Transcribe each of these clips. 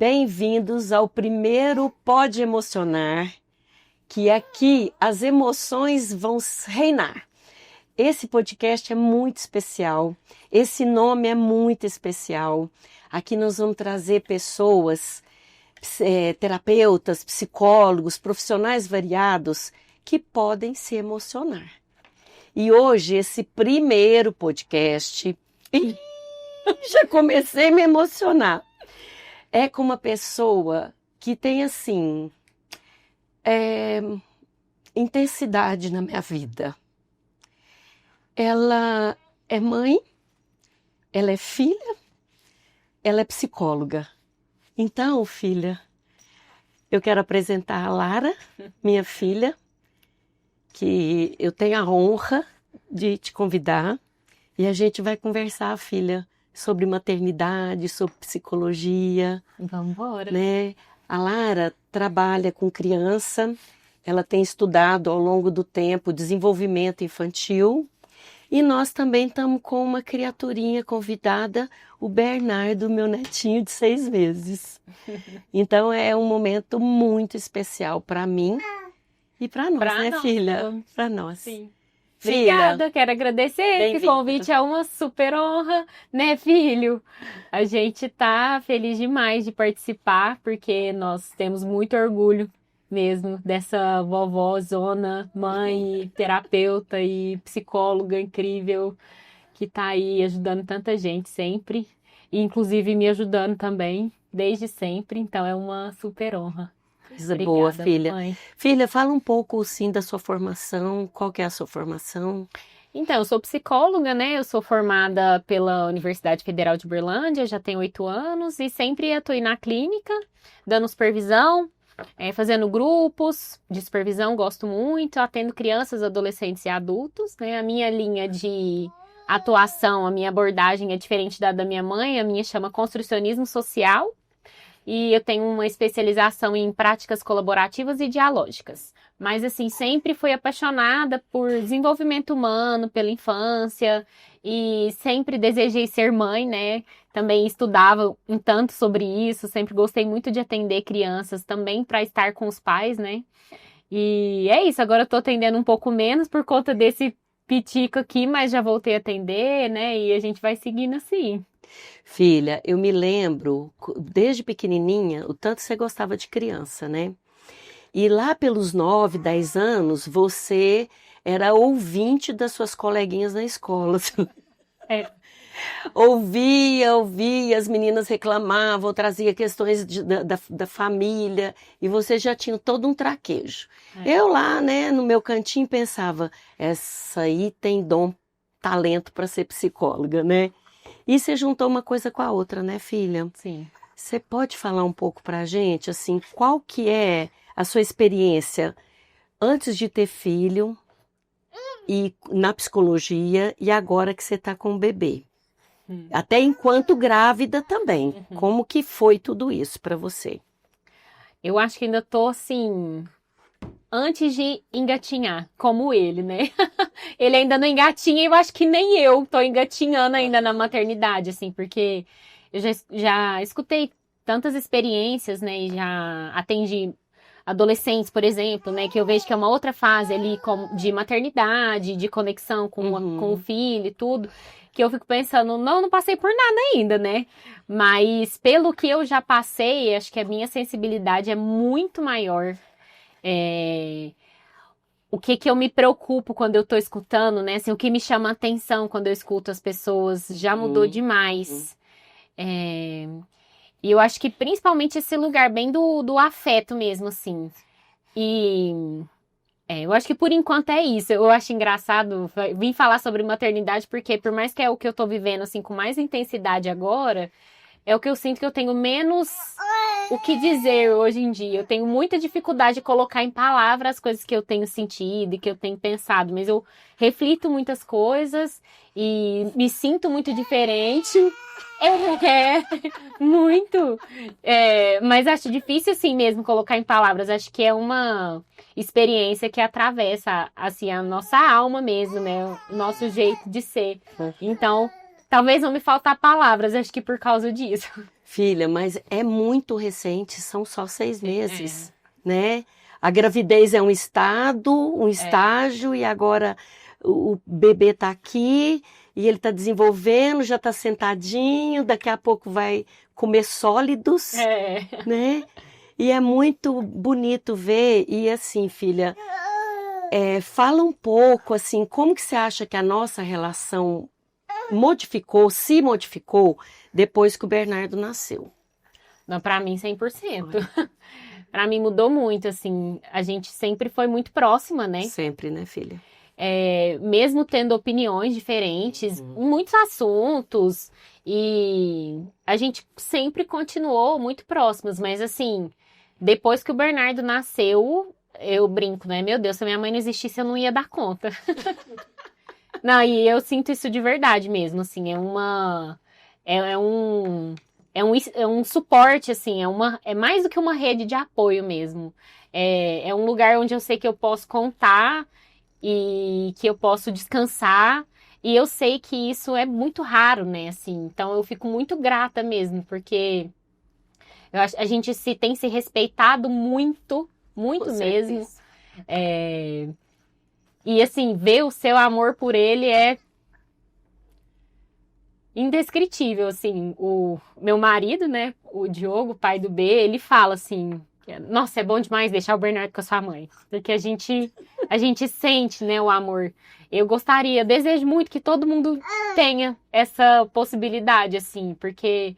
Bem-vindos ao primeiro Pode Emocionar, que aqui as emoções vão reinar. Esse podcast é muito especial, esse nome é muito especial. Aqui nós vamos trazer pessoas, terapeutas, psicólogos, profissionais variados que podem se emocionar. E hoje, esse primeiro podcast, já comecei a me emocionar. É com uma pessoa que tem, assim, intensidade na minha vida. Ela é mãe, ela é filha, ela é psicóloga. Então, filha, eu quero apresentar a Lara, minha filha, que eu tenho a honra de te convidar. E a gente vai conversar, filha, sobre maternidade, sobre psicologia. Vamos embora. Né? A Lara trabalha com criança, ela tem estudado ao longo do tempo desenvolvimento infantil. E nós também estamos com uma criaturinha convidada, o Bernardo, meu netinho de 6 meses. Então é um momento muito especial para mim e para nós, Pra né, nós, filha? Para nós. Sim. Filha, Obrigada, quero agradecer. Esse convite é uma super honra, né, filho? A gente tá feliz demais de participar, porque nós temos muito orgulho mesmo dessa vovó zona, mãe, terapeuta e psicóloga incrível que tá aí ajudando tanta gente sempre, e inclusive me ajudando também desde sempre, então é uma super honra. Coisa Obrigada, boa, filha. mãe. Filha, fala um pouco, sim, da sua formação. Qual que é a sua formação? Então, eu sou psicóloga, né? Eu sou formada pela Universidade Federal de Uberlândia, já tenho 8 anos e sempre atuei na clínica, dando supervisão, fazendo grupos de supervisão, gosto muito, atendo crianças, adolescentes e adultos, né? A minha linha de atuação, a minha abordagem é diferente da minha mãe, a minha chama construcionismo social. E eu tenho uma especialização em práticas colaborativas e dialógicas. Mas, assim, sempre fui apaixonada por desenvolvimento humano, pela infância, e sempre desejei ser mãe, né? Também estudava um tanto sobre isso, sempre gostei muito de atender crianças, também para estar com os pais, né? E é isso, agora eu tô atendendo um pouco menos por conta desse pitico aqui, mas já voltei a atender, né? E a gente vai seguindo assim. Filha, eu me lembro, desde pequenininha, o tanto você gostava de criança, né? E lá pelos 9, 10 anos, você era ouvinte das suas coleguinhas na escola. É. Ouvia, as meninas reclamavam, trazia questões da família, e você já tinha todo um traquejo. Eu lá, né, no meu cantinho pensava, essa aí tem dom, talento para ser psicóloga, né? E você juntou uma coisa com a outra, né, filha? Sim. Você pode falar um pouco pra gente, assim, qual que é a sua experiência antes de ter filho e na psicologia e agora que você tá com o bebê? Até enquanto grávida também. Como que foi tudo isso pra você? Eu acho que ainda tô, assim, antes de engatinhar, como ele, né? Ele ainda não engatinha e eu acho que nem eu tô engatinhando ainda na maternidade, assim, porque eu já escutei tantas experiências, né? E já atendi adolescentes, por exemplo, né? Que eu vejo que é uma outra fase ali de maternidade, de conexão com o filho e tudo, que eu fico pensando, não passei por nada ainda, né? Mas pelo que eu já passei, acho que a minha sensibilidade é muito maior. O que eu me preocupo quando eu tô escutando, né? Assim, o que me chama a atenção quando eu escuto as pessoas já mudou demais. E eu acho que principalmente esse lugar bem do afeto mesmo, assim. E eu acho que por enquanto é isso. Eu acho engraçado vim falar sobre maternidade porque por mais que é o que eu tô vivendo, assim, com mais intensidade agora, é o que eu sinto que eu tenho menos o que dizer hoje em dia. Eu tenho muita dificuldade de colocar em palavras as coisas que eu tenho sentido e que eu tenho pensado, mas eu reflito muitas coisas e me sinto muito diferente. Muito. Mas acho difícil assim mesmo colocar em palavras. Acho que é uma experiência que atravessa assim a nossa alma mesmo, né? O nosso jeito de ser. Então, talvez não me faltar palavras, acho que por causa disso. Filha, mas é muito recente, são só 6 meses, né? A gravidez é um estágio, e agora o bebê tá aqui, e ele tá desenvolvendo, já tá sentadinho, daqui a pouco vai comer sólidos, né? E é muito bonito ver, e assim, filha, fala um pouco, assim, como que você acha que a nossa relação se modificou depois que o Bernardo nasceu? Não, pra mim, 100%. Pra mim mudou muito, assim, a gente sempre foi muito próxima, né? Sempre, né, filha? Mesmo tendo opiniões diferentes em muitos assuntos, e a gente sempre continuou muito próximas, mas assim, depois que o Bernardo nasceu, eu brinco, né? Meu Deus, se a minha mãe não existisse, eu não ia dar conta. Não, e eu sinto isso de verdade mesmo, assim, é um suporte, assim, é mais do que uma rede de apoio mesmo. É um lugar onde eu sei que eu posso contar e que eu posso descansar. E eu sei que isso é muito raro, né? Assim, então eu fico muito grata mesmo, porque a gente tem se respeitado muito, muito Com mesmo. certeza. E assim, ver o seu amor por ele é indescritível, assim. O meu marido, né, o Diogo, pai do B, ele fala assim: nossa, é bom demais deixar o Bernardo com a sua mãe, porque a gente sente, né, o amor. Eu desejo muito que todo mundo tenha essa possibilidade, assim, porque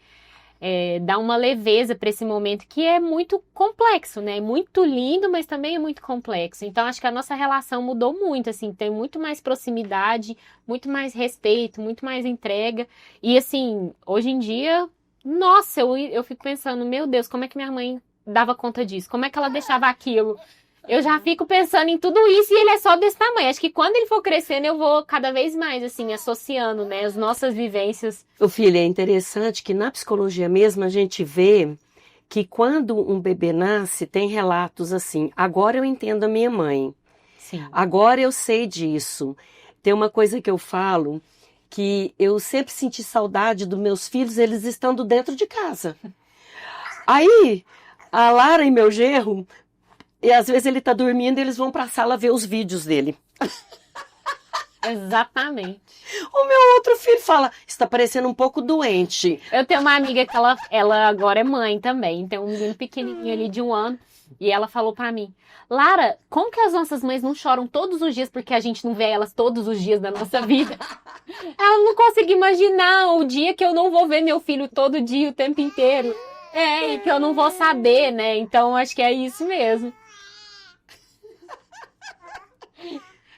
dá uma leveza para esse momento que é muito complexo, né? Muito lindo, mas também é muito complexo. Então, acho que a nossa relação mudou muito, assim, tem muito mais proximidade, muito mais respeito, muito mais entrega. E, assim, hoje em dia, nossa, eu fico pensando, meu Deus, como é que minha mãe dava conta disso? Como é que ela deixava aquilo? Eu já fico pensando em tudo isso e ele é só desse tamanho. Acho que quando ele for crescendo, eu vou cada vez mais, assim, associando, né, as nossas vivências. Ô, filha, é interessante que na psicologia mesmo a gente vê que quando um bebê nasce, tem relatos assim, agora eu entendo a minha mãe, Sim. agora eu sei disso. Tem uma coisa que eu falo, que eu sempre senti saudade dos meus filhos, eles estando dentro de casa. Aí, a Lara e meu genro, e às vezes ele tá dormindo e eles vão pra sala ver os vídeos dele. Exatamente. O meu outro filho fala, está parecendo um pouco doente. Eu tenho uma amiga que ela agora é mãe também, tem um menino pequenininho ali de 1 ano, e ela falou pra mim: Lara, como que as nossas mães não choram todos os dias porque a gente não vê elas todos os dias da nossa vida? Ela não consegue imaginar o dia que eu não vou ver meu filho todo dia, o tempo inteiro. E que eu não vou saber, né? Então, acho que é isso mesmo.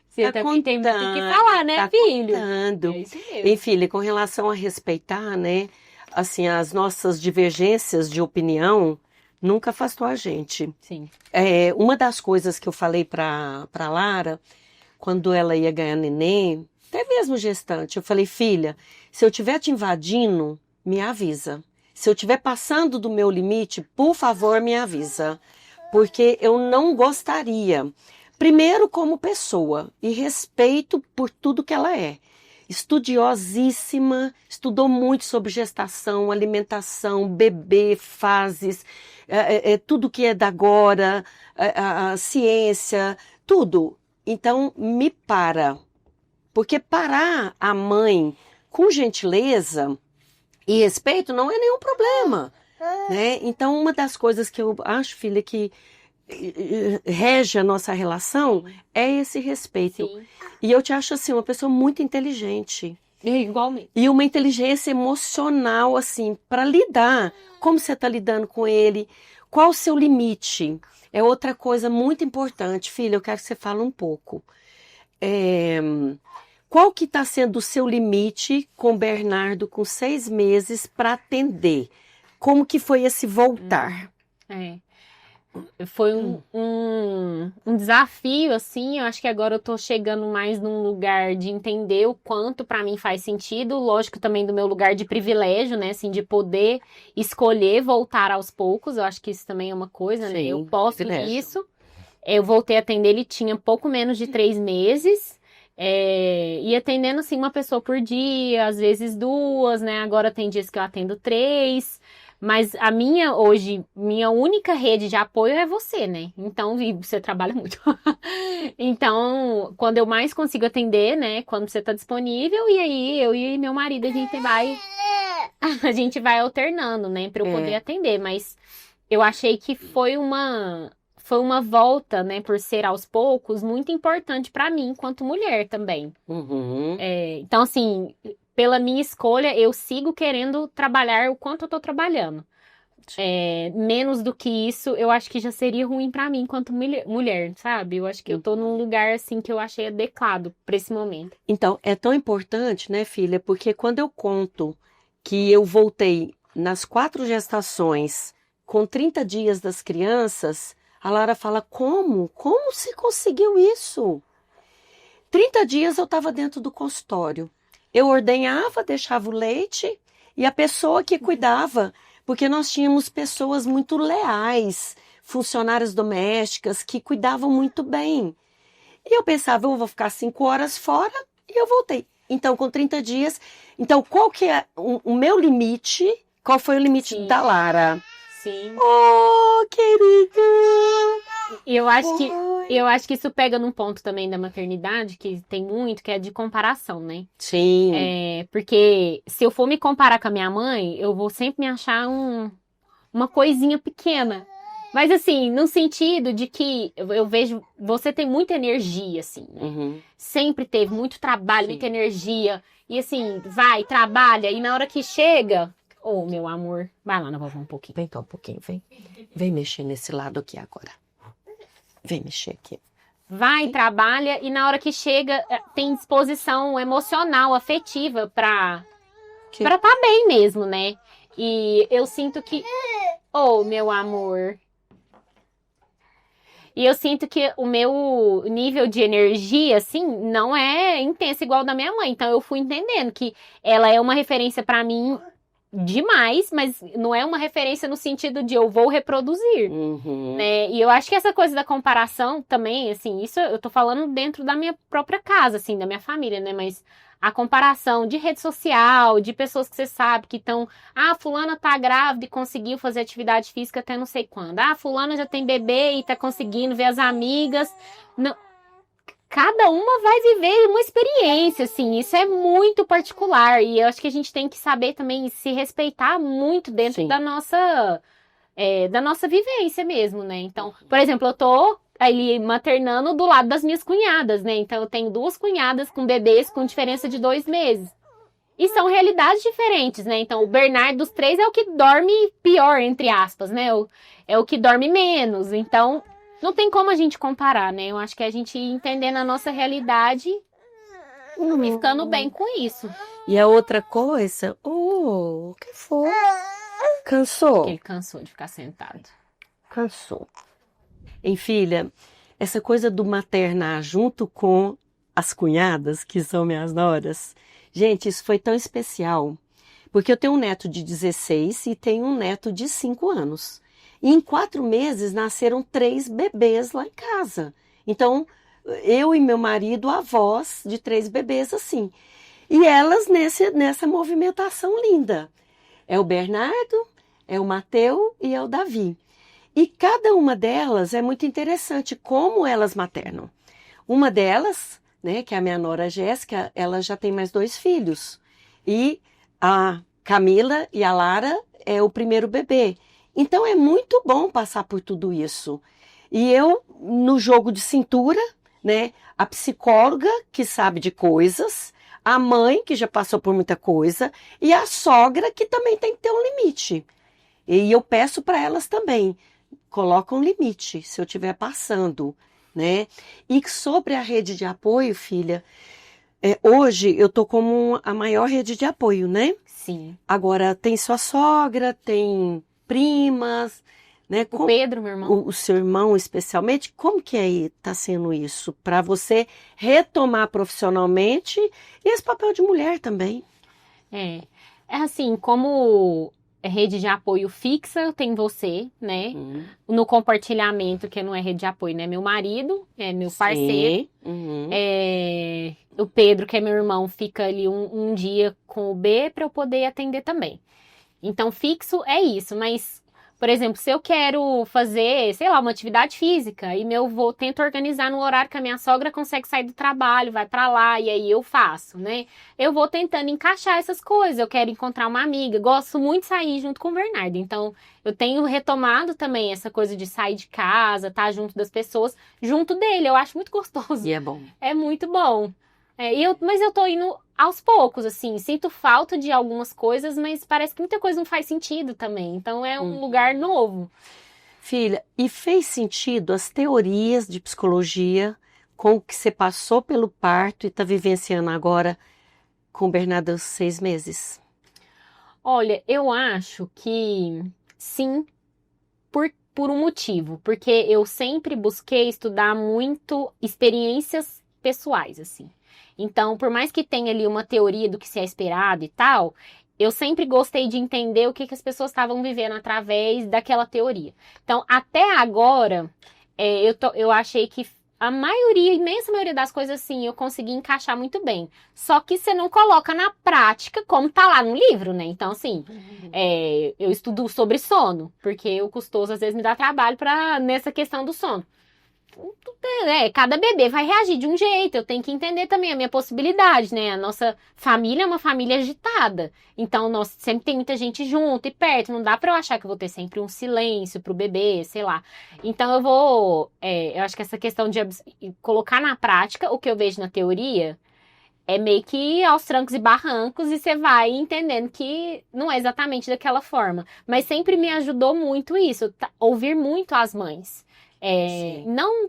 Você também tem muito o que falar, né, filho? Contando. É isso mesmo. E, filha, com relação a respeitar, né? Assim, as nossas divergências de opinião nunca afastou a gente. Sim. Uma das coisas que eu falei para Lara, quando ela ia ganhar neném, até mesmo gestante, eu falei, filha, se eu estiver te invadindo, me avisa. Se eu estiver passando do meu limite, por favor, me avisa. Porque eu não gostaria. Primeiro, como pessoa, e respeito por tudo que ela é. Estudiosíssima, estudou muito sobre gestação, alimentação, bebê, fases, tudo que é da agora, a ciência, tudo. Então, me para. Porque parar a mãe com gentileza e respeito não é nenhum problema, né? Então, uma das coisas que eu acho, filha, que rege a nossa relação é esse respeito. Sim. E eu te acho assim uma pessoa muito inteligente. Igualmente. E uma inteligência emocional assim para lidar. Como você está lidando com ele? Qual o seu limite? É outra coisa muito importante, filha. Eu quero que você fale um pouco. Qual que está sendo o seu limite com o Bernardo com 6 meses para atender? Como que foi esse voltar? Foi um desafio, assim. Eu acho que agora eu tô chegando mais num lugar de entender o quanto pra mim faz sentido. Lógico, também do meu lugar de privilégio, né? Assim, de poder escolher voltar aos poucos. Eu acho que isso também é uma coisa, né? Sim, Eu posso privilégio. isso. Eu voltei a atender, ele tinha pouco menos de 3 meses. E atendendo, assim, uma pessoa por dia, às vezes 2, né? Agora tem dias que eu atendo 3. Mas minha única rede de apoio é você, né? Então, e você trabalha muito. Então, quando eu mais consigo atender, né? Quando você tá disponível, e aí eu e meu marido, a gente vai alternando, né? Pra eu poder atender. Mas eu achei que foi uma volta, né? Por ser aos poucos, muito importante pra mim, enquanto mulher também. Uhum. Então, assim, pela minha escolha, eu sigo querendo trabalhar o quanto eu tô trabalhando. Menos do que isso, eu acho que já seria ruim pra mim enquanto mulher, sabe? Eu acho que eu tô num lugar, assim, que eu achei adequado pra esse momento. Então, é tão importante, né, filha? Porque quando eu conto que eu voltei nas 4 gestações com 30 dias das crianças, a Lara fala, como? Como se conseguiu isso? 30 dias eu estava dentro do consultório. Eu ordenhava, deixava o leite e a pessoa que cuidava, porque nós tínhamos pessoas muito leais, funcionárias domésticas que cuidavam muito bem. E eu pensava, eu vou ficar 5 horas fora e eu voltei. Então, com 30 dias. Então, qual que é o meu limite? Qual foi o limite Sim. da Lara? Sim. Oh, querida! E eu acho que isso pega num ponto também da maternidade, que tem muito, que é de comparação, né? Sim. Porque se eu for me comparar com a minha mãe, eu vou sempre me achar uma coisinha pequena. Mas assim, no sentido de que eu vejo, você tem muita energia, assim, né? Uhum. Sempre teve muito trabalho, Sim. muita energia. E assim, vai, trabalha, e na hora que chega, ô, meu amor, vai lá na vovó um pouquinho. Vem cá um pouquinho, vem. Vem mexer nesse lado aqui agora. Vem mexer aqui. Vai, trabalha, e na hora que chega, tem disposição emocional, afetiva pra tá bem mesmo, né? E eu sinto que... Ô, meu amor... E eu sinto que o meu nível de energia, assim, não é intenso igual o da minha mãe. Então eu fui entendendo que ela é uma referência pra mim demais, mas não é uma referência no sentido de eu vou reproduzir, Uhum. né? E eu acho que essa coisa da comparação também, assim, isso eu tô falando dentro da minha própria casa, assim, da minha família, né? Mas a comparação de rede social, de pessoas que você sabe que estão... Ah, fulana tá grávida e conseguiu fazer atividade física até não sei quando. Ah, fulana já tem bebê e tá conseguindo ver as amigas. Não... Cada uma vai viver uma experiência, assim, isso é muito particular. E eu acho que a gente tem que saber também se respeitar muito dentro Sim. da nossa vivência mesmo, né? Então, por exemplo, eu tô ali maternando do lado das minhas cunhadas, né? Então, eu tenho 2 cunhadas com bebês com diferença de 2 meses. E são realidades diferentes, né? Então, o Bernardo dos 3 é o que dorme pior, entre aspas, né? É o que dorme menos. Então, não tem como a gente comparar, né? Eu acho que a gente ir entendendo a nossa realidade e ficando bem com isso. E a outra coisa, o que foi? Cansou? Porque ele cansou de ficar sentado. Cansou. Hein, filha, essa coisa do maternar junto com as cunhadas, que são minhas noras, gente, isso foi tão especial, porque eu tenho um neto de 16 e tenho um neto de 5 anos. E em 4 meses nasceram 3 bebês lá em casa. Então, eu e meu marido, avós de 3 bebês assim. E elas nessa movimentação linda. É o Bernardo, é o Mateu e é o Davi. E cada uma delas é muito interessante como elas maternam. Uma delas, né, que é a minha nora Jéssica, ela já tem mais 2 filhos. E a Camila e a Lara é o primeiro bebê. Então é muito bom passar por tudo isso. E eu, no jogo de cintura, né, a psicóloga que sabe de coisas, a mãe que já passou por muita coisa e a sogra que também tem que ter um limite. E eu peço para elas também, coloca um limite se eu estiver passando, né? E sobre a rede de apoio, filha, hoje eu tô como a maior rede de apoio, né? Sim. Agora tem sua sogra, tem primas, né? O Pedro, meu irmão. O seu irmão especialmente, como que aí tá sendo isso para você retomar profissionalmente e esse papel de mulher também? É assim, como rede de apoio fixa, eu tenho você, né? No compartilhamento, que não é rede de apoio, né? Meu marido, é meu parceiro. O Pedro, que é meu irmão, fica ali um dia com o B para eu poder atender também. Então, fixo é isso, mas, por exemplo, se eu quero fazer, sei lá, uma atividade física e meu avô tenta organizar no horário que a minha sogra consegue sair do trabalho, vai pra lá e aí eu faço, né? Eu vou tentando encaixar essas coisas. Eu quero encontrar uma amiga, gosto muito de sair junto com o Bernardo. Então, eu tenho retomado também essa coisa de sair de casa, estar junto das pessoas, junto dele. Eu acho muito gostoso. E é bom. É muito bom. Mas eu tô indo aos poucos, assim, sinto falta de algumas coisas, mas parece que muita coisa não faz sentido também. Então é um lugar novo. Filha, e fez sentido as teorias de psicologia com o que você passou pelo parto e está vivenciando agora com o Bernardo aos 6 meses? Olha, eu acho que sim, por um motivo. Porque eu sempre busquei estudar muito experiências pessoais, assim. Então, por mais que tenha ali uma teoria do que se é esperado e tal, eu sempre gostei de entender o que as pessoas estavam vivendo através daquela teoria. Então, até agora, eu achei que a maioria, imensa maioria das coisas, assim, eu consegui encaixar muito bem. Só que você não coloca na prática como tá lá no livro, né? Então, assim, eu estudo sobre sono, porque o custoso às vezes me dá trabalho nessa questão do sono. Cada bebê vai reagir de um jeito, eu tenho que entender também a minha possibilidade, né? A nossa família é uma família agitada, então nós sempre tem muita gente junto e perto, não dá pra eu achar que eu vou ter sempre um silêncio pro bebê, sei lá. Então eu acho que essa questão de colocar na prática o que eu vejo na teoria é meio que aos trancos e barrancos e você vai entendendo que não é exatamente daquela forma. Mas sempre me ajudou muito isso, ouvir muito as mães. Não,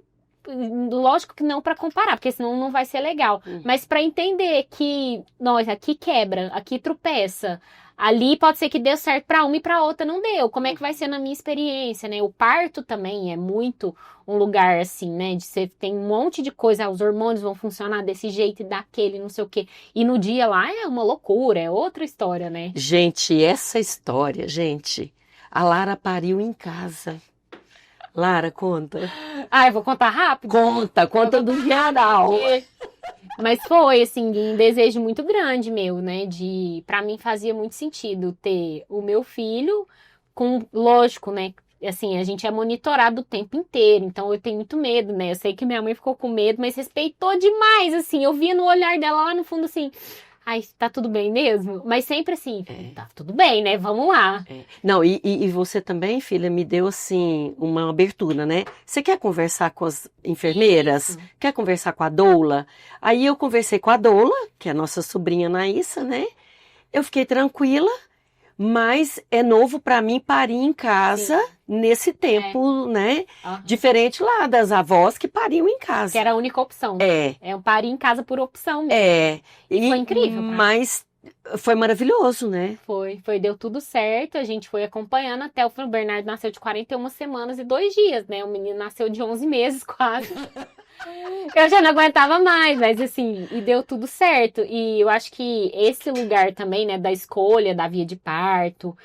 lógico que não para comparar, porque senão não vai ser legal. Mas para entender que, nossa, aqui quebra, aqui tropeça. Ali pode ser que dê certo para uma e para outra não deu. Como é que vai ser na minha experiência, né? O parto também é muito um lugar assim, né? De você tem um monte de coisa, os hormônios vão funcionar desse jeito e daquele, não sei o quê. E no dia lá é uma loucura, é outra história, né? Gente, essa história, gente, a Lara pariu em casa. Lara, conta. Eu vou contar rápido? Conta do geral. Mas foi, assim, um desejo muito grande meu, né? Pra mim fazia muito sentido ter o meu filho lógico, né? Assim, a gente é monitorado o tempo inteiro, então eu tenho muito medo, né? Eu sei que minha mãe ficou com medo, mas respeitou demais, assim. Eu via no olhar dela lá no fundo, assim, ai, tá tudo bem mesmo? Mas sempre assim, tá tudo bem, né? Vamos lá. Não, e você também, filha, me deu, assim, uma abertura, né? Você quer conversar com as enfermeiras? Isso. Quer conversar com a doula? Aí eu conversei com a doula, que é a nossa sobrinha Naíssa, né? Eu fiquei tranquila, mas é novo para mim parir em casa nesse tempo, né? Diferente lá das avós que pariam em casa. Que era a única opção. Eu parir em casa por opção mesmo. E foi incrível. Mas foi maravilhoso, né? Deu tudo certo, a gente foi acompanhando até o Bernardo nasceu de 41 semanas e 2 dias, né? O menino nasceu de 11 meses quase. Eu já não aguentava mais, mas assim, e deu tudo certo. E eu acho que esse lugar também, né, da escolha da via de parto,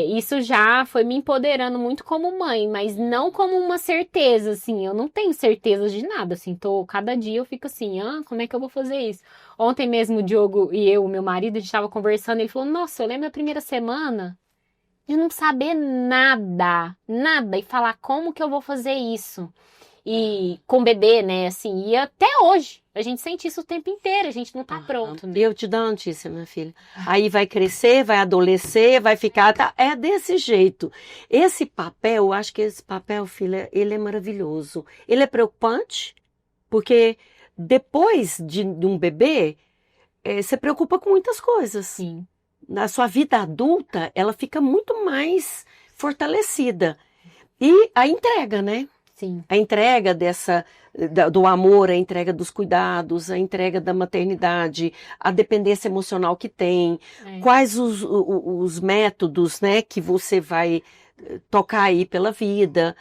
isso já foi me empoderando muito como mãe, mas não como uma certeza, assim, eu não tenho certeza de nada, assim, cada dia eu fico assim, como é que eu vou fazer isso? Ontem mesmo o Diogo e eu, meu marido, a gente tava conversando, ele falou, nossa, eu lembro da primeira semana de não saber nada, e falar como que eu vou fazer isso. E com bebê, né, assim, e até hoje, a gente sente isso o tempo inteiro, a gente não tá pronto, né? Eu te dou uma notícia, minha filha. Aí vai crescer, vai adolescer, vai ficar, é desse jeito. Esse papel, eu acho que esse papel, filha, ele é maravilhoso. Ele é preocupante, porque depois de um bebê, você preocupa com muitas coisas. Sim. Na sua vida adulta, ela fica muito mais fortalecida. E a entrega, né? Sim. A entrega do amor, a entrega dos cuidados, a entrega da maternidade, a dependência emocional que tem, quais os métodos, né, que você vai tocar aí pela vida,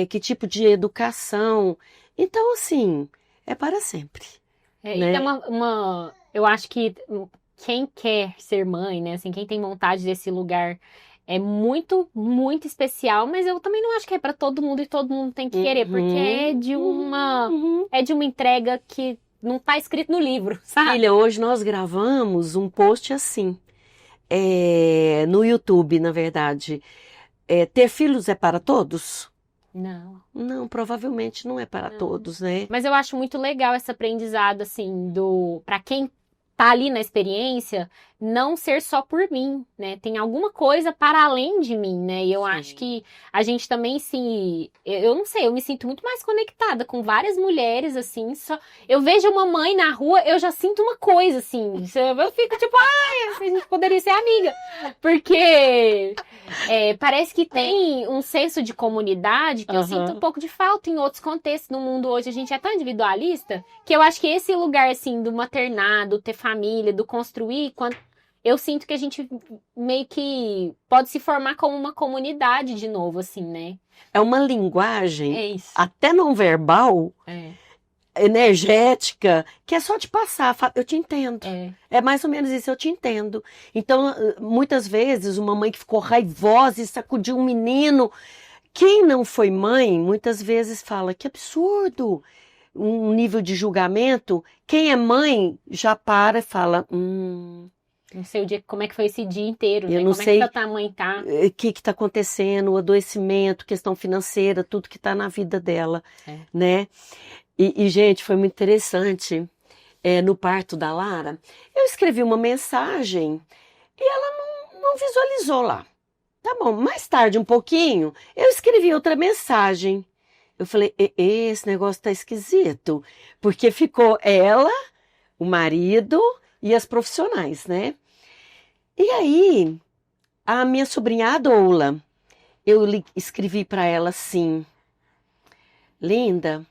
que tipo de educação. Então, assim, é para sempre. Né? Então, eu acho que quem quer ser mãe, né, assim, quem tem vontade desse lugar é muito, muito especial, mas eu também não acho que é para todo mundo e todo mundo tem que querer, porque é de uma entrega que não tá escrito no livro, sabe? Filha, hoje nós gravamos um post assim, no YouTube, na verdade, ter filhos é para todos? Não. Não, provavelmente não é para todos, né? Mas eu acho muito legal esse aprendizado, assim, para quem tá ali na experiência, não ser só por mim, né? Tem alguma coisa para além de mim, né? E eu acho que a gente também eu não sei, eu me sinto muito mais conectada com várias mulheres, assim, eu vejo uma mãe na rua, eu já sinto uma coisa, assim, eu fico tipo, a gente poderia ser amiga, porque parece que tem um senso de comunidade que eu sinto um pouco de falta em outros contextos. No mundo hoje a gente é tão individualista que eu acho que esse lugar, assim, do maternar, do ter família, do construir, eu sinto que a gente meio que pode se formar como uma comunidade de novo, assim, né? É uma linguagem, isso. até não verbal, energética, que é só te passar, eu te entendo. É mais ou menos isso, eu te entendo. Então, muitas vezes, uma mãe que ficou raivosa e sacudiu um menino, quem não foi mãe, muitas vezes fala, que absurdo, um nível de julgamento. Quem é mãe já para e fala, não sei como é que foi esse dia inteiro, né? Eu não sei como é que a mãe tá. O que está acontecendo, o adoecimento, questão financeira, tudo que está na vida dela, né? E, gente, foi muito interessante. No parto da Lara, eu escrevi uma mensagem e ela não visualizou lá. Tá bom, mais tarde um pouquinho, eu escrevi outra mensagem. Eu falei, esse negócio tá esquisito, porque ficou ela, o marido e as profissionais, né? E aí, a minha sobrinha, a Doula, eu escrevi para ela assim, linda,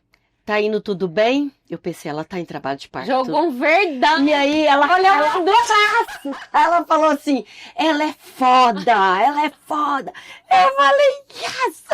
tá indo tudo bem? Eu pensei, ela tá em trabalho de parto. Jogou um verdão. E aí ela falou assim, ela é foda, ela é foda. Eu falei, yes!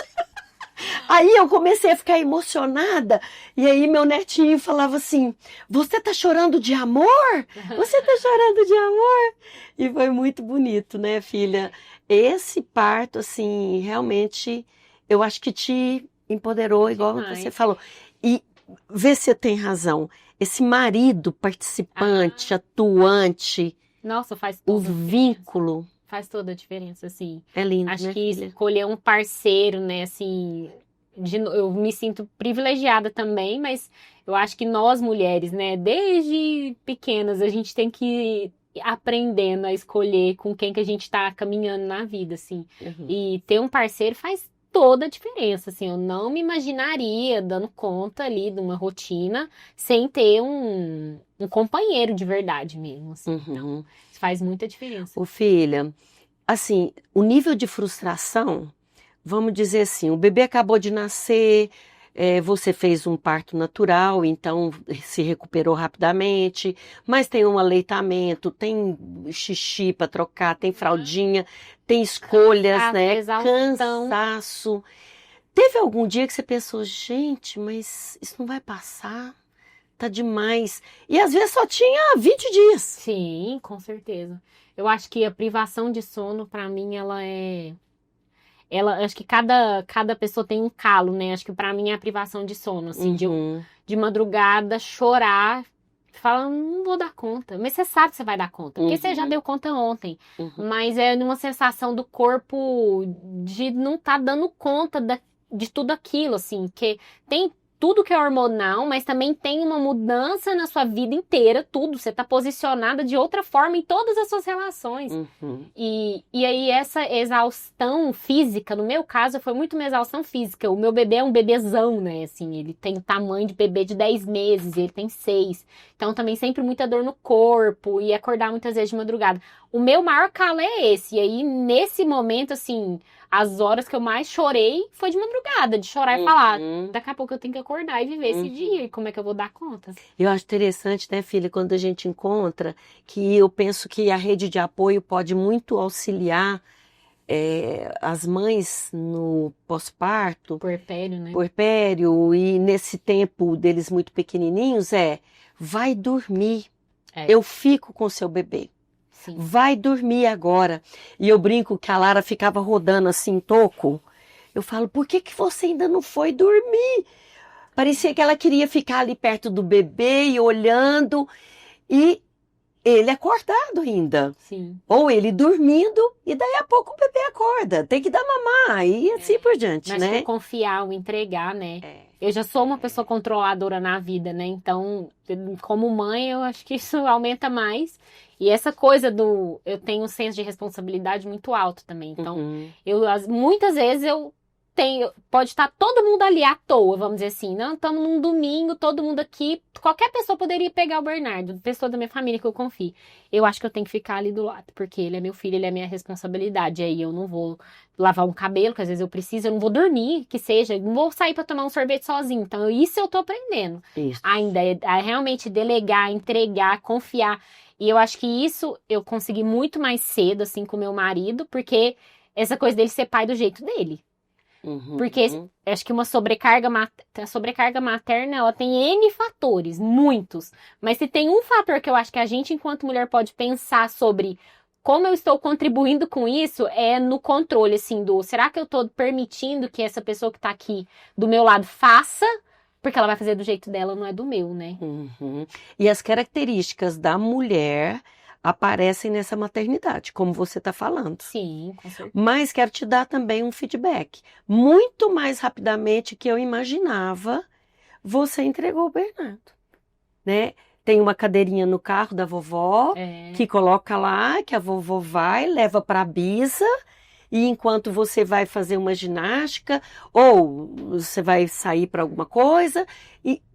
Aí eu comecei a ficar emocionada, e aí meu netinho falava assim, você tá chorando de amor? Você tá chorando de amor? E foi muito bonito, né, filha? Esse parto, assim, realmente, eu acho que te empoderou, igual você falou. E vê se eu tenho razão, esse marido participante, atuante, nossa, faz o vínculo. Faz toda a diferença, assim. É lindo, acho né, que filha? Escolher um parceiro, né, assim, eu me sinto privilegiada também, mas eu acho que nós mulheres, né, desde pequenas, a gente tem que ir aprendendo a escolher com quem que a gente tá caminhando na vida, assim. E ter um parceiro faz toda a diferença, assim. Eu não me imaginaria dando conta ali de uma rotina sem ter um companheiro de verdade mesmo, assim. Então, isso faz muita diferença. Ô, filha, assim, o nível de frustração, vamos dizer assim, o bebê acabou de nascer, você fez um parto natural, então se recuperou rapidamente, mas tem um aleitamento, tem xixi para trocar, tem fraldinha, tem escolhas, né? Cansaço. Teve algum dia que você pensou, gente, mas isso não vai passar? Tá demais. E às vezes só tinha 20 dias. Sim, com certeza. Eu acho que a privação de sono, pra mim, acho que cada pessoa tem um calo, né? Acho que pra mim é a privação de sono, assim, de madrugada, chorar, falar, não vou dar conta. Mas você sabe que você vai dar conta, porque você já deu conta ontem. Mas é uma sensação do corpo de não estar dando conta de tudo aquilo, assim, que tem tudo que é hormonal, mas também tem uma mudança na sua vida inteira, tudo. Você tá posicionada de outra forma em todas as suas relações. E aí essa exaustão física, no meu caso, foi muito uma exaustão física. O meu bebê é um bebezão, né? Assim, ele tem o tamanho de bebê de 10 meses, ele tem 6. Então também sempre muita dor no corpo e acordar muitas vezes de madrugada. O meu maior calo é esse. E aí, nesse momento, assim, as horas que eu mais chorei foi de madrugada, de chorar e falar, daqui a pouco eu tenho que acordar e viver esse dia, e como é que eu vou dar conta? Eu acho interessante, né, filha, quando a gente encontra, que eu penso que a rede de apoio pode muito auxiliar as mães no pós-parto. Puerpério, né? Puerpério, e nesse tempo deles muito pequenininhos, vai dormir, eu fico com seu bebê. Sim. Vai dormir agora. E eu brinco que a Lara ficava rodando assim, toco. Eu falo, por que você ainda não foi dormir? Parecia que ela queria ficar ali perto do bebê e olhando. E ele acordado ainda. Sim. Ou ele dormindo e daí a pouco o bebê acorda. Tem que dar mamar e assim por diante, Mas né? que confiar, o entregar, né? É. Eu já sou uma pessoa controladora na vida, né? Então, como mãe, eu acho que isso aumenta mais. E essa coisa do... Eu tenho um senso de responsabilidade muito alto também. Então, Uhum. muitas vezes eu tenho... Pode estar todo mundo ali à toa, vamos dizer assim. Não, estamos num domingo, todo mundo aqui. Qualquer pessoa poderia pegar o Bernardo, pessoa da minha família que eu confio. Eu acho que eu tenho que ficar ali do lado, porque ele é meu filho, ele é minha responsabilidade. Aí eu não vou lavar um cabelo, que às vezes eu preciso, eu não vou dormir, que seja, não vou sair para tomar um sorvete sozinho. Então, isso eu tô aprendendo. Isso. Ainda é realmente delegar, entregar, confiar. E eu acho que isso eu consegui muito mais cedo, assim, com meu marido, porque essa coisa dele ser pai do jeito dele. Uhum. Porque eu acho que a sobrecarga materna, ela tem N fatores, muitos. Mas se tem um fator que eu acho que a gente, enquanto mulher, pode pensar sobre como eu estou contribuindo com isso, é no controle, assim, será que eu estou permitindo que essa pessoa que está aqui do meu lado faça? Porque ela vai fazer do jeito dela, não é do meu, né? Uhum. E as características da mulher aparecem nessa maternidade, como você está falando. Sim, com certeza. Mas quero te dar também um feedback. Muito mais rapidamente que eu imaginava, você entregou o Bernardo, né? Tem uma cadeirinha no carro da vovó, que coloca lá, que a vovó vai, leva para a bisa, e enquanto você vai fazer uma ginástica, ou você vai sair para alguma coisa.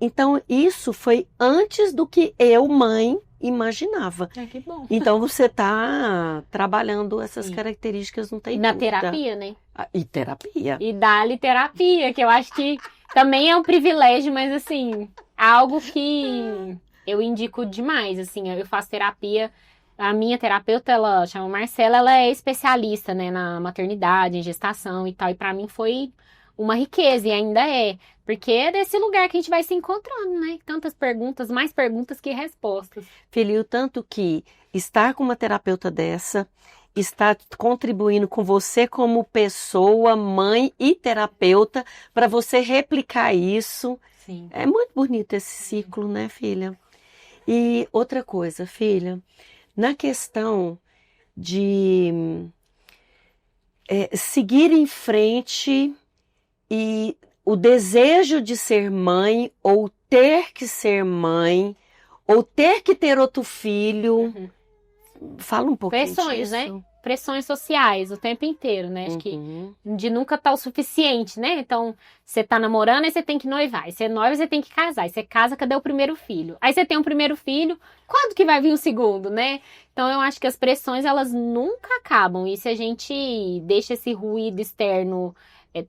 Então, isso foi antes do que eu, mãe, imaginava. Que bom. Então, você está trabalhando essas Sim. características, não tem Na dúvida. terapia, né? E terapia. E dá-lhe terapia, que eu acho que também é um privilégio, mas assim, algo que eu indico demais, assim, eu faço terapia. A minha terapeuta, ela chama Marcela, ela é especialista, né, na maternidade, em gestação e tal, e pra mim foi uma riqueza, e ainda é, porque é desse lugar que a gente vai se encontrando, né, tantas perguntas, mais perguntas que respostas. Filho, tanto que estar com uma terapeuta dessa está contribuindo com você como pessoa, mãe e terapeuta, para você replicar isso. Sim. É muito bonito esse ciclo, né, filha? E outra coisa, filha, na questão de seguir em frente e o desejo de ser mãe, ou ter que ser mãe, ou ter que ter outro filho. Fala um pouquinho Pressões, disso. né? Pressões sociais o tempo inteiro, né? Acho que de nunca tá o suficiente, né? Então, você tá namorando, aí você tem que noivar. Aí você noiva, você tem que casar. Aí você casa, cadê o primeiro filho? Aí você tem um primeiro filho, quando que vai vir o segundo, né? Então, eu acho que as pressões, elas nunca acabam. E se a gente deixa esse ruído externo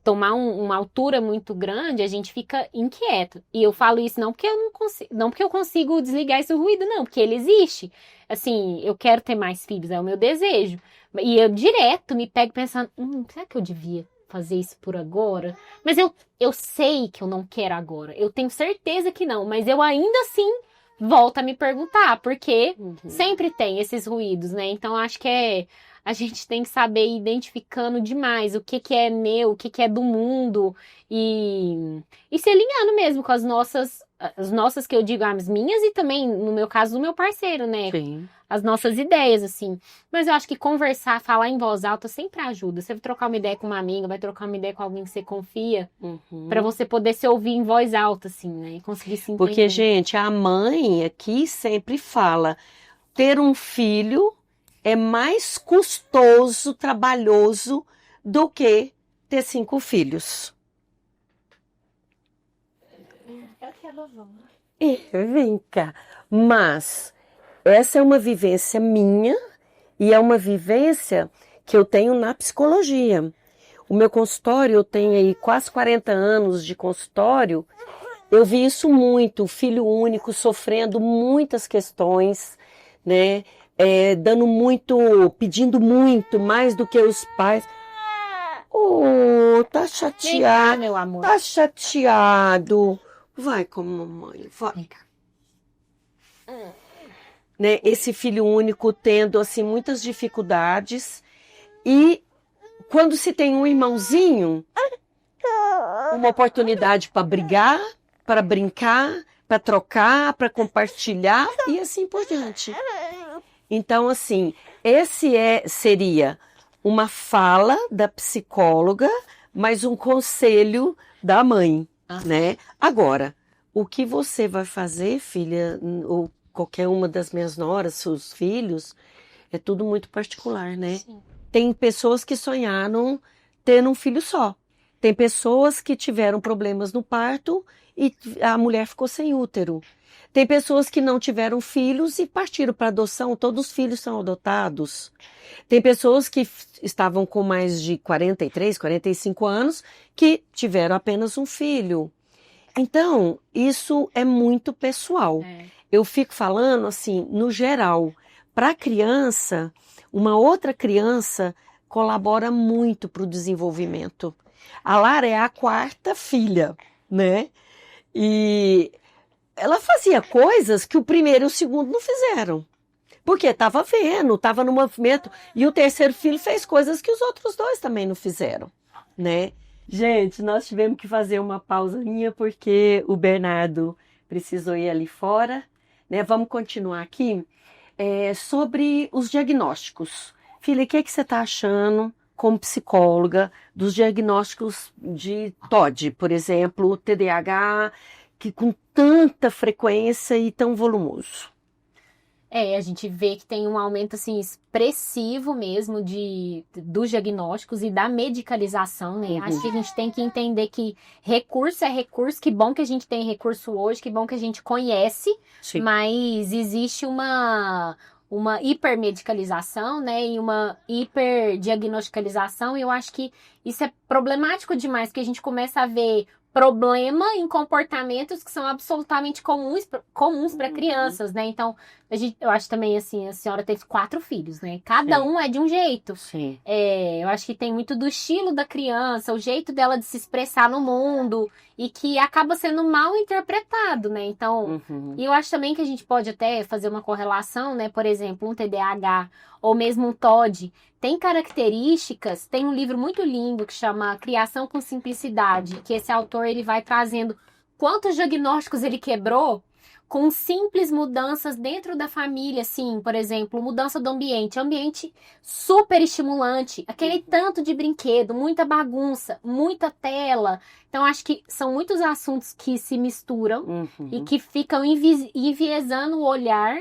tomar uma altura muito grande, a gente fica inquieto. E eu falo isso não porque eu não consigo, não porque eu consigo desligar esse ruído, não, porque ele existe. Assim, eu quero ter mais filhos, é o meu desejo. E eu direto me pego pensando, será que eu devia fazer isso por agora? Mas eu sei que eu não quero agora. Eu tenho certeza que não, mas eu ainda assim volto a me perguntar, porque sempre tem esses ruídos, né? Então, acho que a gente tem que saber ir identificando demais o que é meu, o que é do mundo e se alinhando mesmo com as nossas que eu digo, as minhas e também, no meu caso, do meu parceiro, né? Sim. As nossas ideias, assim. Mas eu acho que conversar, falar em voz alta sempre ajuda. Você vai trocar uma ideia com uma amiga, vai trocar uma ideia com alguém que você confia, pra você poder se ouvir em voz alta, assim, né? E conseguir se entender. Porque, gente, a mãe aqui sempre fala, ter um filho é mais custoso, trabalhoso do que ter 5 filhos. Vem cá. Mas essa é uma vivência minha e é uma vivência que eu tenho na psicologia. O meu consultório, eu tenho aí quase 40 anos de consultório, eu vi isso muito, o filho único sofrendo muitas questões, né? Dando muito, pedindo muito, mais do que os pais. Oh, tá chateado. Vem cá, meu amor. Tá chateado. Vai com a mamãe, vai. Vem cá. Né? Esse filho único tendo, assim, muitas dificuldades. E quando se tem um irmãozinho, uma oportunidade para brigar, para brincar, para trocar, para compartilhar e assim por diante. Então, assim, seria uma fala da psicóloga, mas um conselho da mãe, né? Agora, o que você vai fazer, filha, ou qualquer uma das minhas noras, seus filhos, é tudo muito particular, né? Sim. Tem pessoas que sonharam ter um filho só. Tem pessoas que tiveram problemas no parto e a mulher ficou sem útero. Tem pessoas que não tiveram filhos e partiram para adoção, todos os filhos são adotados. Tem pessoas que estavam com mais de 43, 45 anos que tiveram apenas um filho. Então, isso é muito pessoal. Eu fico falando assim, no geral, para a criança, uma outra criança colabora muito para o desenvolvimento. A Lara é a 4ª filha, né? E ela fazia coisas que o primeiro e o segundo não fizeram. Porque estava vendo, estava no movimento. E o terceiro filho fez coisas que os outros 2 também não fizeram, né? Gente, nós tivemos que fazer uma pausazinha porque o Bernardo precisou ir ali fora, né? Vamos continuar aqui sobre os diagnósticos. Filha, o que você está achando, como psicóloga, dos diagnósticos de TOD, por exemplo, TDAH, que com tanta frequência e tão volumoso? A gente vê que tem um aumento assim expressivo mesmo dos diagnósticos e da medicalização, né? Acho que a gente tem que entender que recurso é recurso, que bom que a gente tem recurso hoje, que bom que a gente conhece, Sim. Mas existe uma hipermedicalização, né? E uma hiperdiagnosticalização, e eu acho que isso é problemático demais, porque a gente começa a ver problema em comportamentos que são absolutamente comuns para crianças, né? Então, eu acho também, assim, a senhora teve 4 filhos, né? Cada um é de um jeito. Sim. Eu acho que tem muito do estilo da criança, o jeito dela de se expressar no mundo, e que acaba sendo mal interpretado, né? Então, e eu acho também que a gente pode até fazer uma correlação, né? Por exemplo, um TDAH ou mesmo um TOD tem características. Tem um livro muito lindo que chama Criação com Simplicidade, que esse autor ele vai trazendo quantos diagnósticos ele quebrou com simples mudanças dentro da família, assim, por exemplo, mudança do ambiente super estimulante, aquele tanto de brinquedo, muita bagunça, muita tela. Então, acho que são muitos assuntos que se misturam e que ficam enviesando o olhar.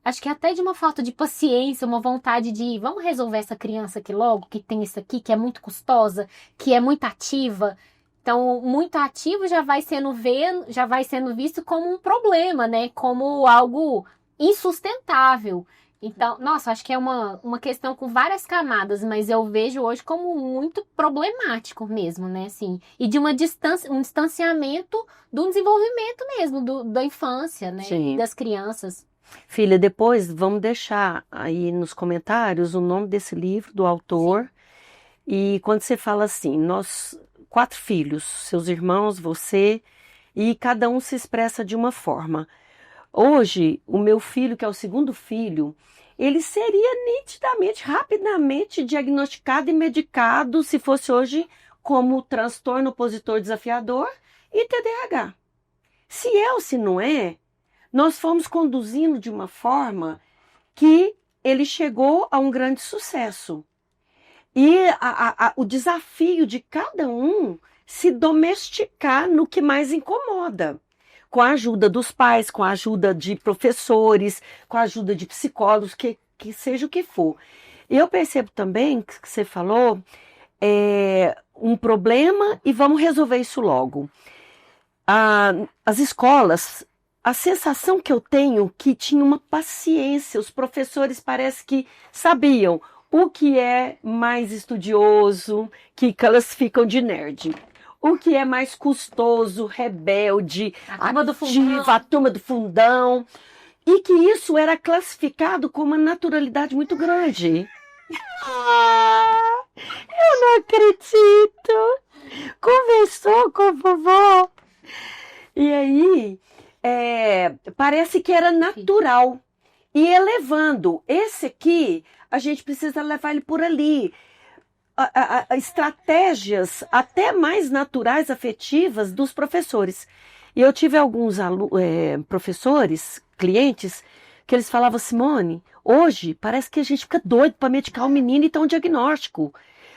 Acho que até de uma falta de paciência, uma vontade de vamos resolver essa criança aqui logo, que tem isso aqui, que é muito custosa, que é muito ativa. Então, muito ativo já vai sendo visto como um problema, né? Como algo insustentável. Então, nossa, acho que é uma questão com várias camadas, mas eu vejo hoje como muito problemático mesmo, né? Assim, e de um distanciamento do desenvolvimento mesmo, da infância, né? Sim. Das crianças. Filha, depois vamos deixar aí nos comentários o nome desse livro, do autor. Sim. E quando você fala assim, nós 4 filhos, seus irmãos, você, e cada um se expressa de uma forma. Hoje, o meu filho, que é o 2º filho, ele seria nitidamente, rapidamente diagnosticado e medicado se fosse hoje como transtorno opositor desafiador e TDAH. Se é ou se não é, nós fomos conduzindo de uma forma que ele chegou a um grande sucesso. E o desafio de cada um se domesticar no que mais incomoda. Com a ajuda dos pais, com a ajuda de professores, com a ajuda de psicólogos, que seja o que for. Eu percebo também que você falou um problema e vamos resolver isso logo. As escolas, a sensação que eu tenho que tinha uma paciência, os professores parece que sabiam o que é mais estudioso, que classificam de nerd. O que é mais custoso, rebelde, ativa, a turma do fundão. E que isso era classificado com uma naturalidade muito grande. Eu não acredito! Conversou com a vovó. E aí, parece que era natural. E elevando. Esse aqui, a gente precisa levar ele por ali. Estratégias até mais naturais, afetivas dos professores. E eu tive alguns professores, clientes, que eles falavam, Simone, Hoje, parece que a gente fica doido para medicar o menino e ter um diagnóstico.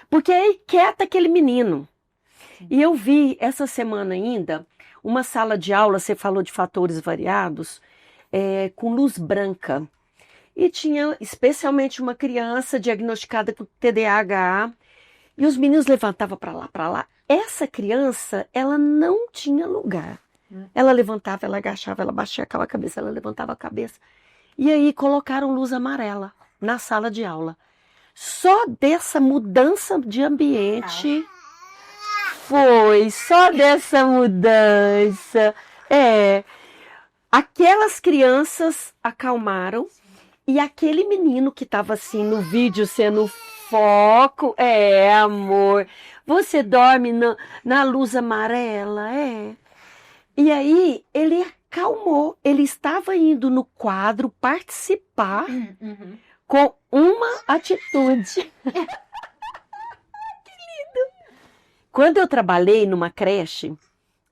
Porque é inquieta aquele menino. E eu vi essa semana ainda uma sala de aula, você falou de fatores variados, com luz branca. E tinha especialmente uma criança diagnosticada com TDAH. E os meninos levantavam para lá, para lá. Essa criança, ela não tinha lugar. Ela levantava, ela agachava, ela baixava a cabeça, ela levantava a cabeça. E aí colocaram luz amarela na sala de aula. Só dessa mudança de ambiente... Foi, só dessa mudança. Aquelas crianças acalmaram e aquele menino que estava assim no vídeo sendo foco, amor, você dorme na luz amarela, E aí ele acalmou, ele estava indo no quadro participar com uma atitude. Quando eu trabalhei numa creche,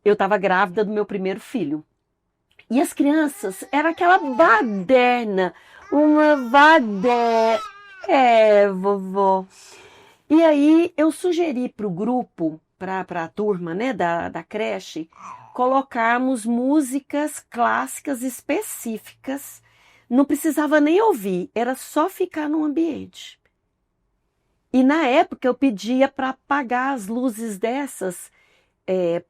eu estava grávida do meu primeiro filho. E as crianças, era aquela baderna, uma baderna. Vovó. E aí eu sugeri para o grupo, para a turma, né, da creche, colocarmos músicas clássicas específicas. Não precisava nem ouvir, era só ficar no ambiente. E na época eu pedia para apagar as luzes dessas,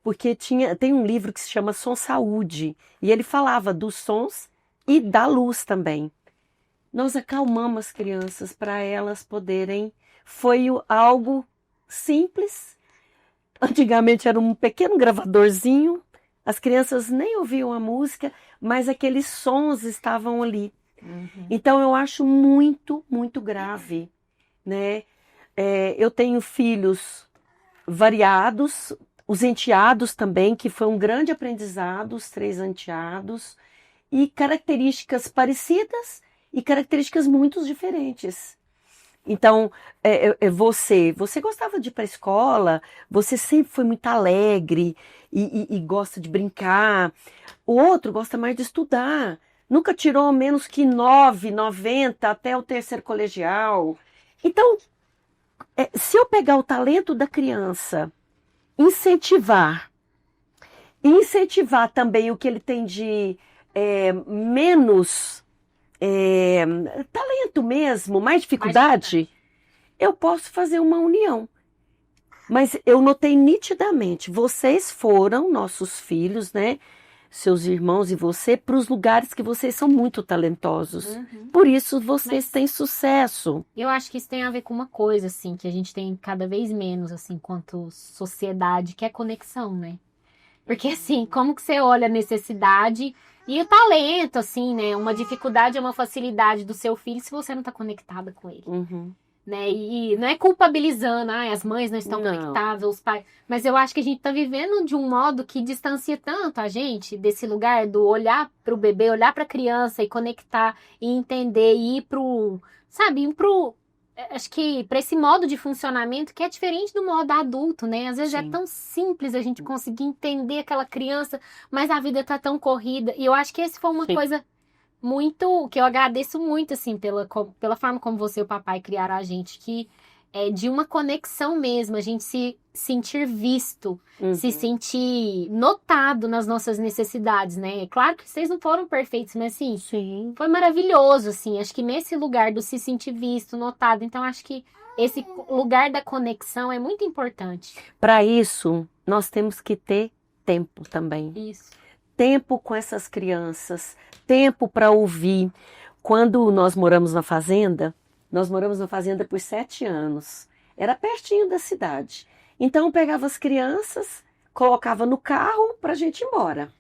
porque tem um livro que se chama Som Saúde, e ele falava dos sons e da luz também. Nós acalmamos as crianças para elas poderem... Foi algo simples. Antigamente era um pequeno gravadorzinho, as crianças nem ouviam a música, mas aqueles sons estavam ali. Então eu acho muito, muito grave, né? Eu tenho filhos variados, os enteados também, que foi um grande aprendizado, os 3 enteados, e características parecidas e características muito diferentes. Então, você gostava de ir para a escola, você sempre foi muito alegre e gosta de brincar. O outro gosta mais de estudar, nunca tirou menos que 9,90 até o 3º colegial. Então, se eu pegar o talento da criança, incentivar também o que ele tem de menos talento mesmo, mais dificuldade, eu posso fazer uma união. Mas eu notei nitidamente, vocês foram nossos filhos, né? Seus irmãos e você, para os lugares que vocês são muito talentosos. Por isso vocês têm sucesso. Eu acho que isso tem a ver com uma coisa, assim, que a gente tem cada vez menos, assim, quanto sociedade, que é conexão, né? Porque, assim, como que você olha a necessidade e o talento, assim, né? Uma dificuldade é uma facilidade do seu filho se você não está conectada com ele. Né? E não é culpabilizando, as mães não estão conectadas, os pais. Mas eu acho que a gente está vivendo de um modo que distancia tanto a gente desse lugar do olhar para o bebê, olhar para a criança e conectar e entender e ir acho que para esse modo de funcionamento que é diferente do modo adulto, né? Às vezes é tão simples a gente conseguir entender aquela criança, mas a vida tá tão corrida. E eu acho que esse foi uma coisa muito, que eu agradeço muito, assim, pela forma como você e o papai criaram a gente, que é de uma conexão mesmo, a gente se sentir visto, se sentir notado nas nossas necessidades, né? Claro que vocês não foram perfeitos, mas assim, foi maravilhoso, assim, acho que nesse lugar do se sentir visto, notado, então acho que esse lugar da conexão é muito importante. Para isso, nós temos que ter tempo também. Isso. Tempo com essas crianças, tempo para ouvir. Quando nós moramos na fazenda por 7 anos. Era pertinho da cidade. Então eu pegava as crianças, colocava no carro para a gente ir embora.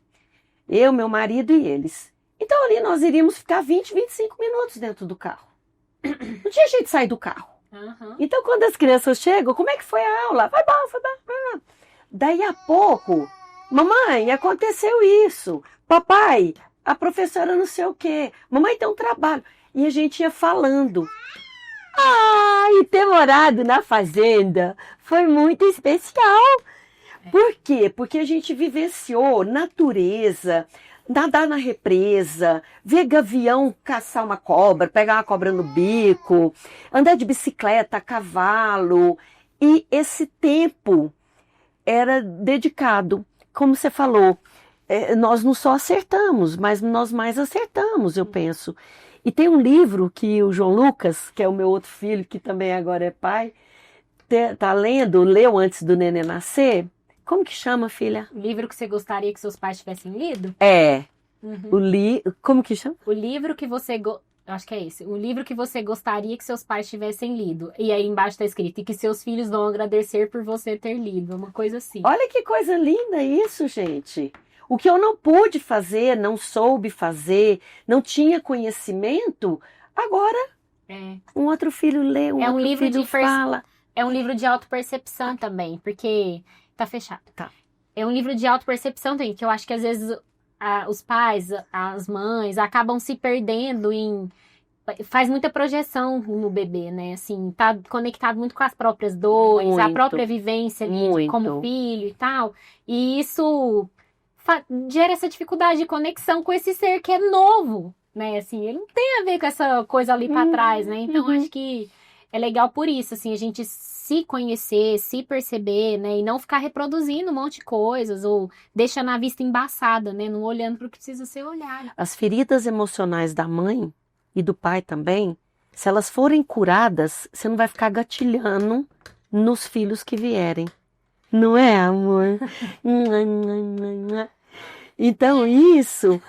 Eu, meu marido e eles. Então ali nós iríamos ficar 20, 25 minutos dentro do carro. Não tinha jeito de sair do carro. Então quando as crianças chegam, como é que foi a aula? Foi bom. Daí a pouco... Mamãe, aconteceu isso. Papai, a professora não sei o quê. Mamãe tem um trabalho. E a gente ia falando. E ter morado na fazenda foi muito especial. Por quê? Porque a gente vivenciou natureza, nadar na represa, ver gavião caçar uma cobra, pegar uma cobra no bico, andar de bicicleta, a cavalo. E esse tempo era dedicado, como você falou, nós não só acertamos, mas nós mais acertamos, eu penso. E tem um livro que o João Lucas, que é o meu outro filho, que também agora é pai, tá leu antes do neném nascer. Como que chama, filha? O livro que você gostaria que seus pais tivessem lido? Como que chama? O livro que você... Acho que é esse. O livro que você gostaria que seus pais tivessem lido. E aí embaixo tá escrito, e que seus filhos vão agradecer por você ter lido. Uma coisa assim. Olha que coisa linda isso, gente. O que eu não pude fazer, não soube fazer, não tinha conhecimento, agora um outro filho lê, outro livro filho fala. É um livro de autopercepção também, porque... Tá fechado. Tá. É um livro de autopercepção também, que eu acho que às vezes os pais, as mães, acabam se perdendo faz muita projeção no bebê, né? Assim, tá conectado muito com as próprias dores, a própria vivência ali como filho e tal. E isso gera essa dificuldade de conexão com esse ser que é novo, né? Assim, ele não tem a ver com essa coisa ali pra trás, né? Então, acho que é legal por isso, assim, a gente se conhecer, se perceber, né? E não ficar reproduzindo um monte de coisas ou deixando a vista embaçada, né? Não olhando para o que precisa ser olhado. As feridas emocionais da mãe e do pai também, se elas forem curadas, você não vai ficar gatilhando nos filhos que vierem. Não é, amor? Então, isso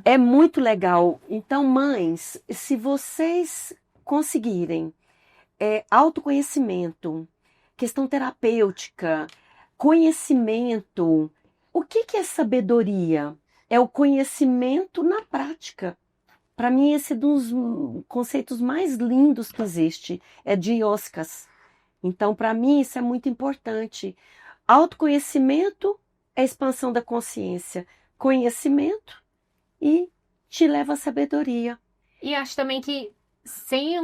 é muito legal. Então, mães, se vocês conseguirem autoconhecimento, questão terapêutica, conhecimento. O que é sabedoria? É o conhecimento na prática. Para mim, esse é um dos conceitos mais lindos que existe, é de Ioscas. Então, para mim, isso é muito importante. Autoconhecimento é a expansão da consciência. Conhecimento e te leva à sabedoria. E acho também que sem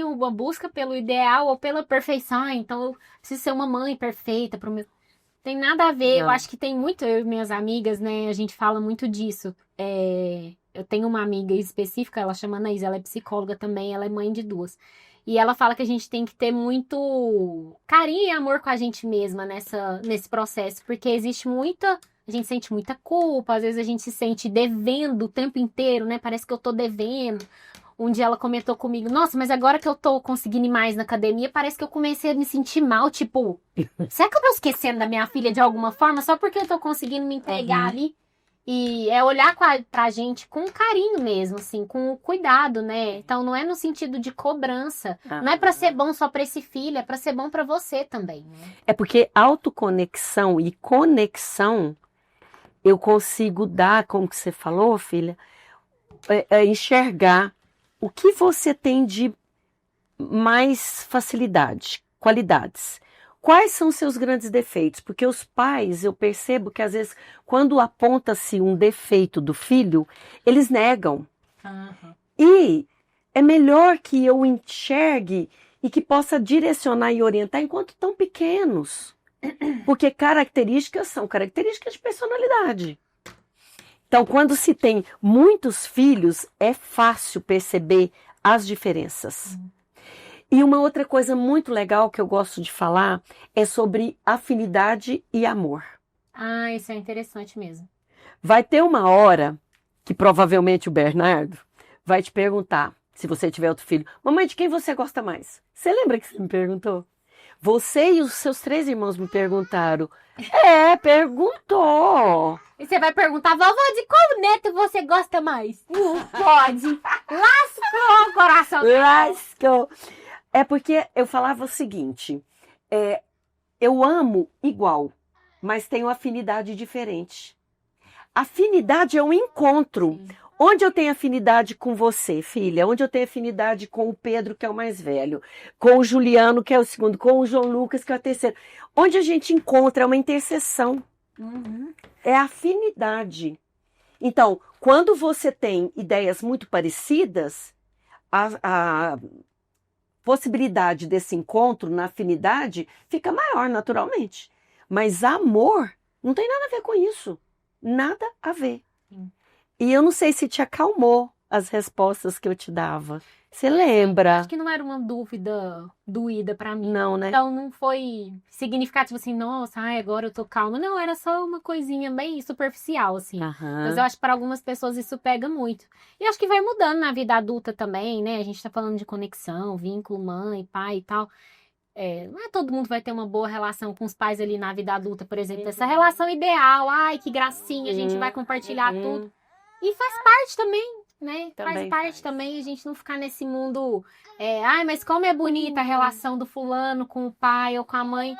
uma busca pelo ideal ou pela perfeição, então eu preciso ser uma mãe perfeita pro meu... Tem nada a ver, eu acho que tem muito, eu e minhas amigas, né, a gente fala muito disso. Eu tenho uma amiga específica, ela chama Anaís, ela é psicóloga também, ela é mãe de 2. E ela fala que a gente tem que ter muito carinho e amor com a gente mesma nesse processo, porque existe muita... A gente sente muita culpa, às vezes a gente se sente devendo o tempo inteiro, né? Parece que eu tô devendo. Um dia ela comentou comigo, nossa, mas agora que eu tô conseguindo ir mais na academia, parece que eu comecei a me sentir mal, tipo, será que eu tô esquecendo da minha filha de alguma forma só porque eu tô conseguindo me entregar ali? E é olhar pra gente com carinho mesmo, assim, com cuidado, né? Então não é no sentido de cobrança, não é pra ser bom só pra esse filho, é pra ser bom pra você também. Né? É porque autoconexão e conexão eu consigo dar, como que você falou, filha, enxergar o que você tem de mais facilidade, qualidades. Quais são seus grandes defeitos? Porque os pais, eu percebo que às vezes, quando aponta-se um defeito do filho, eles negam. E é melhor que eu enxergue e que possa direcionar e orientar enquanto tão pequenos. Porque características são características de personalidade. Então, quando se tem muitos filhos, é fácil perceber as diferenças. E uma outra coisa muito legal que eu gosto de falar é sobre afinidade e amor. Ah, isso é interessante mesmo. Vai ter uma hora que provavelmente o Bernardo vai te perguntar, se você tiver outro filho, mamãe, de quem você gosta mais? Você lembra que você me perguntou? Você e os seus 3 irmãos me perguntaram. Perguntou. E você vai perguntar, vovó, de qual neto você gosta mais? Não pode. Lascou o coração. Lascou. É porque eu falava o seguinte, eu amo igual, mas tenho afinidade diferente. Afinidade é um encontro. Onde eu tenho afinidade com você, filha? Onde eu tenho afinidade com o Pedro, que é o mais velho? Com o Juliano, que é o segundo? Com o João Lucas, que é o terceiro? Onde a gente encontra é uma interseção. É afinidade. Então, quando você tem ideias muito parecidas, a possibilidade desse encontro na afinidade fica maior, naturalmente. Mas amor não tem nada a ver com isso. Nada a ver. Sim. E eu não sei se te acalmou as respostas que eu te dava. Você lembra? Acho que não era uma dúvida doída pra mim. Não, né? Então não foi significativo assim, nossa, ai, agora eu tô calma. Não, era só uma coisinha bem superficial, assim. Mas eu acho que para algumas pessoas isso pega muito. E acho que vai mudando na vida adulta também, né? A gente tá falando de conexão, vínculo, mãe, pai e tal. Não é todo mundo vai ter uma boa relação com os pais ali na vida adulta, por exemplo. Essa relação ideal, ai, que gracinha, a gente vai compartilhar tudo. E faz parte também, né? Faz parte também a gente não ficar nesse mundo. Ai, mas como é bonita a relação do fulano com o pai ou com a mãe.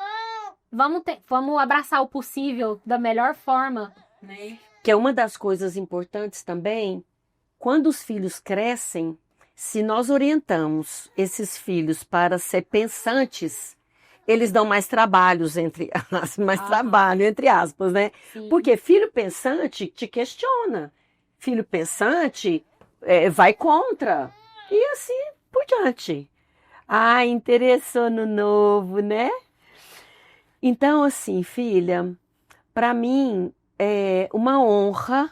Vamos abraçar o possível da melhor forma, né? Que é uma das coisas importantes também, quando os filhos crescem, se nós orientamos esses filhos para ser pensantes, eles dão mais trabalhos, trabalho, entre aspas, né? Sim. Porque filho pensante te questiona. Filho pensante vai contra. E assim por diante. Ah, interessou no novo, né? Então, assim, filha, para mim é uma honra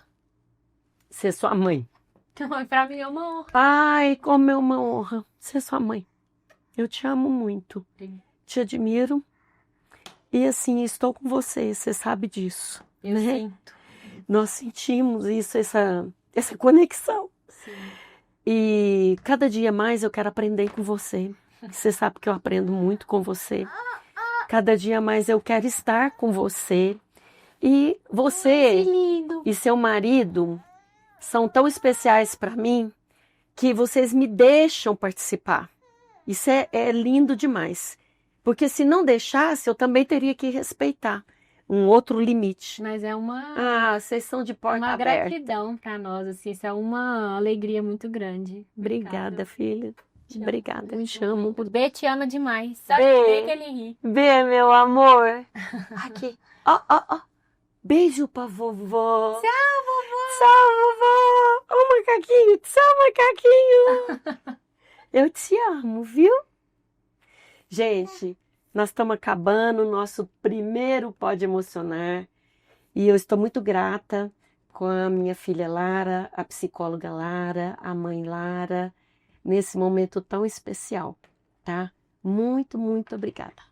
ser sua mãe. Então, pra mim é uma honra. Ai, como é uma honra ser sua mãe. Eu te amo muito. Sim. Te admiro. E assim, estou com você, você sabe disso. Eu né? sinto. Nós sentimos isso, essa conexão. Sim. E cada dia mais eu quero aprender com você. Você sabe que eu aprendo muito com você. Cada dia mais eu quero estar com você. E você Que lindo. e seu marido são tão especiais para mim que vocês me deixam participar. Isso é lindo demais. Porque se não deixasse, eu também teria que respeitar um outro limite. Mas é Vocês são de porta uma aberta. gratidão para nós, assim, isso é uma alegria muito grande. Obrigada, filha. Obrigada, Muito, te amo. muito. B te ama demais. Sabe Bê. que ele ri. Bê, meu amor. Aqui. Ó. Beijo pra vovó. Tchau, vovó. Tchau, vovó. Ô, macaquinho. Tchau, macaquinho. Eu te amo, viu? Gente, nós estamos acabando o nosso primeiro Pode Emocionar. E eu estou muito grata com a minha filha Lara, a psicóloga Lara, a mãe Lara, nesse momento tão especial, tá? Muito, muito obrigada.